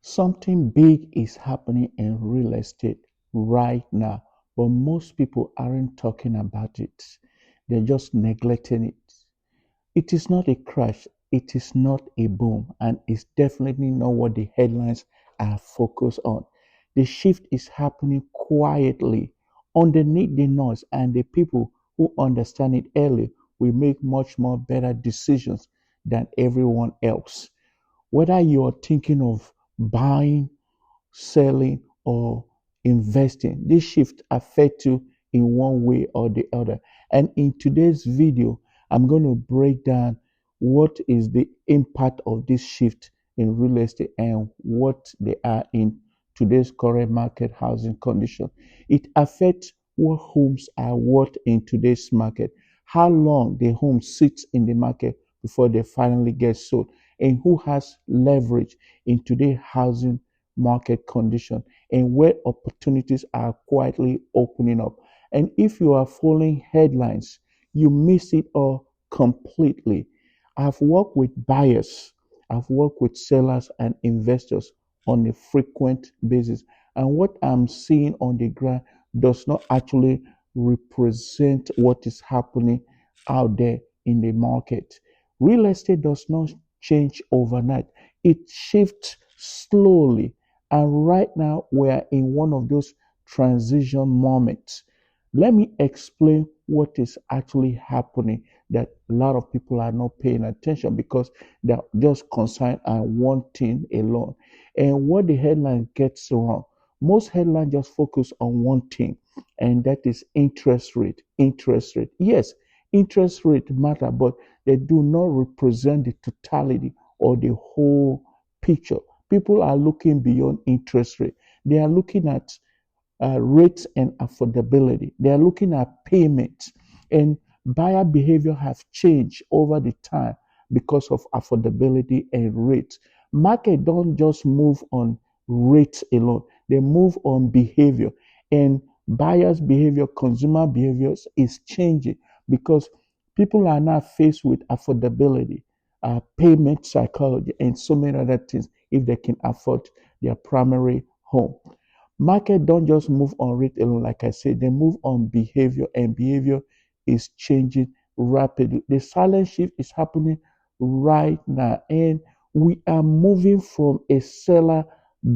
Something big is happening in real estate right now, but most people aren't talking about it. They're just neglecting it. It is not a crash, it is not a boom, and it's definitely not what the headlines are focused on. The shift is happening quietly underneath the noise, and the people who understand it early will make much more better decisions than everyone else. Whether you are thinking of buying, selling, or investing. This shift affects you in one way or the other. And in today's video, I'm going to break down what is the impact of this shift in real estate and what they are in today's current market housing condition. It affects what homes are worth in today's market, how long the home sits in the market before they finally get sold, and who has leverage in today's housing market condition and where opportunities are quietly opening up. And if you are following headlines, you miss it all completely. I've worked with buyers, I've worked with sellers and investors on a frequent basis. And what I'm seeing on the ground does not actually represent what is happening out there in the market. Real estate does not change overnight, it shifts slowly. And right now, we are in one of those transition moments. Let me explain what is actually happening that a lot of people are not paying attention because they're just concerned on one thing alone. And what the headline gets wrong, most headlines just focus on one thing, and that is interest rate. Interest rate. Yes, interest rate matter, but they do not represent the totality or the whole picture. People are looking beyond interest rate. They are looking at rates and affordability. They are looking at payments, and buyer behavior have changed over the time because of affordability and rates. Market don't just move on rates alone; they move on behavior, and buyers' behavior, consumer behaviors is changing because people are now faced with affordability, payment psychology, and so many other things if they can afford their primary home. Market don't just move on rate alone, like I said, they move on behavior, and behavior is changing rapidly. The silent shift is happening right now, and we are moving from a seller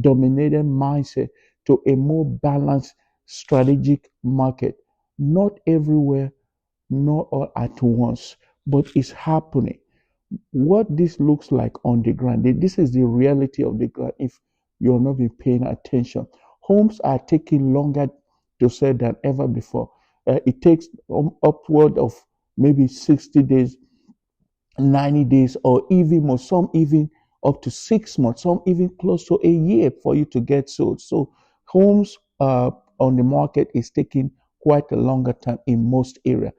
dominated mindset to a more balanced strategic market. Not everywhere, not all at once, but it's happening. What this looks like on the ground, this is the reality of the ground if you're not been paying attention. Homes are taking longer to sell than ever before. It takes upward of maybe 60 days, 90 days, or even more, some even up to 6 months, some even close to a year for you to get sold. So homes on the market is taking quite a longer time in most areas.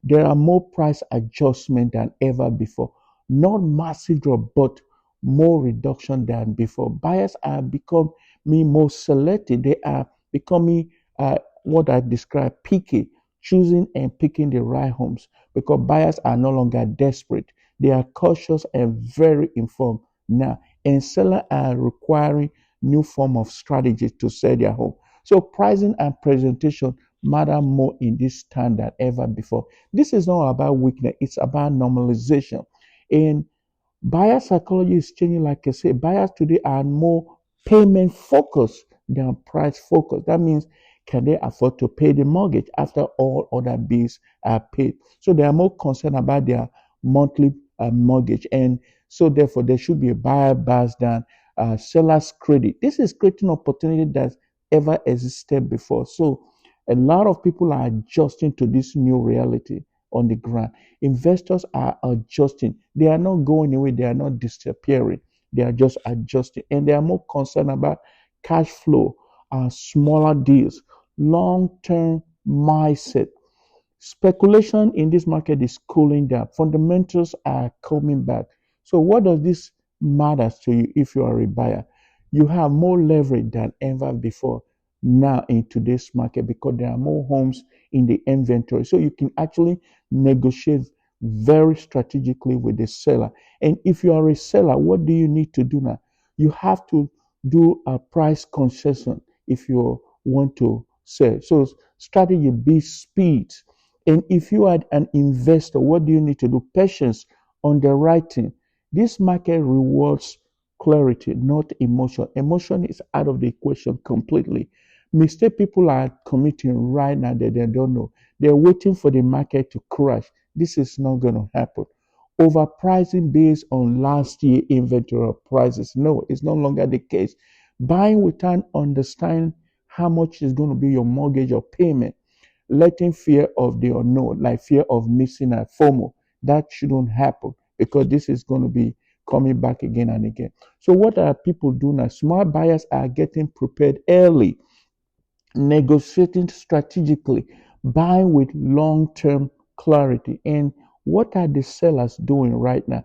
There are more price adjustment than ever before. Not massive drop, but more reduction than before. Buyers are becoming more selective. They are becoming what I describe picky, choosing and picking the right homes because buyers are no longer desperate. They are cautious and very informed now, and sellers are requiring new form of strategies to sell their home. So pricing and presentation matter more in this time than ever before. This is not about weakness; it's about normalization. And buyer psychology is changing. Like I say, buyers today are more payment focused than price focused. That means can they afford to pay the mortgage after all other bills are paid? So they are more concerned about their monthly mortgage, and so therefore there should be a buyer bias than seller's credit. This is creating opportunity that ever existed before. So a lot of people are adjusting to this new reality on the ground. Investors are adjusting. They are not going away. They are not disappearing. They are just adjusting, and they are more concerned about cash flow, smaller deals, long-term mindset. Speculation in this market is cooling down. Fundamentals are coming back. So, what does this matter to you if you are a buyer? You have more leverage than ever before now in today's market because there are more homes in the inventory. So, you can actually negotiate very strategically with the seller. And if you are a seller, what do you need to do now? You have to do a price concession if you want to sell. So strategy B, speed. And if you are an investor, what do you need to do? Patience, underwriting. This market rewards clarity, not emotion. Emotion is out of the equation completely. Mistake people are committing right now that they don't know. They're waiting for the market to crash. This is not going to happen. Overpricing based on last year inventory prices. No, it's no longer the case. Buying without understanding how much is going to be your mortgage or payment, letting fear of the unknown, like fear of missing a FOMO, that shouldn't happen because this is going to be coming back again and again. So what are people doing now? Smart buyers are getting prepared early, negotiating strategically, buying with long-term clarity. And what are the sellers doing right now?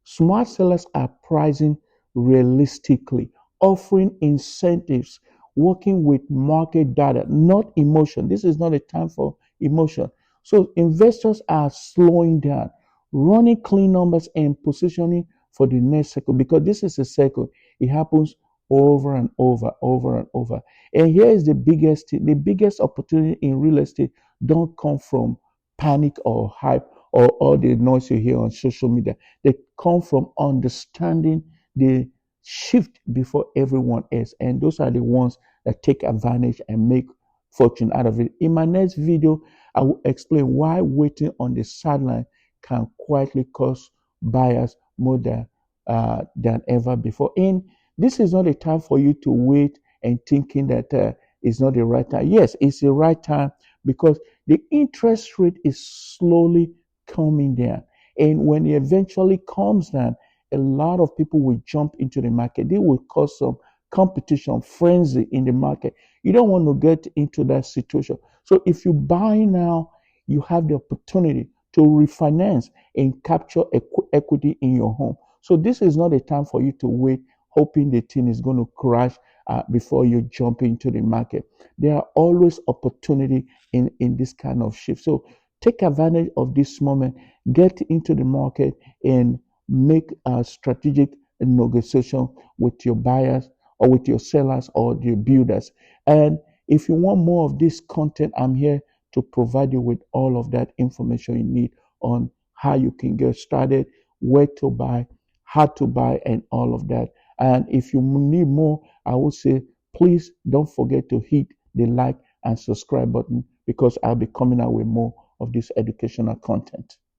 Smart sellers are pricing realistically, offering incentives, working with market data, not emotion. This is not a time for emotion. So investors are slowing down, running clean numbers and positioning for the next cycle because this is a cycle. It happens over and over, over and over. And here is the biggest opportunity in real estate don't come from panic or hype or all the noise you hear on social media. They come from understanding the shift before everyone else. And those are the ones that take advantage and make fortune out of it. In my next video, I will explain why waiting on the sideline can quietly cost buyers more than ever before. And this is not a time for you to wait and thinking that it's not the right time. Yes, it's the right time because the interest rate is slowly coming down. And when it eventually comes down, a lot of people will jump into the market. They will cause some competition, frenzy in the market. You don't want to get into that situation. So if you buy now, you have the opportunity to refinance and capture equity in your home. So this is not a time for you to wait, hoping the thing is going to crash before you jump into the market. There are always opportunity in this kind of shift. So take advantage of this moment, get into the market and make a strategic negotiation with your buyers or with your sellers or your builders. And if you want more of this content, I'm here to provide you with all of that information you need on how you can get started, where to buy, how to buy, and all of that. And if you need more, I would say please don't forget to hit the like and subscribe button because I'll be coming out with more of this educational content.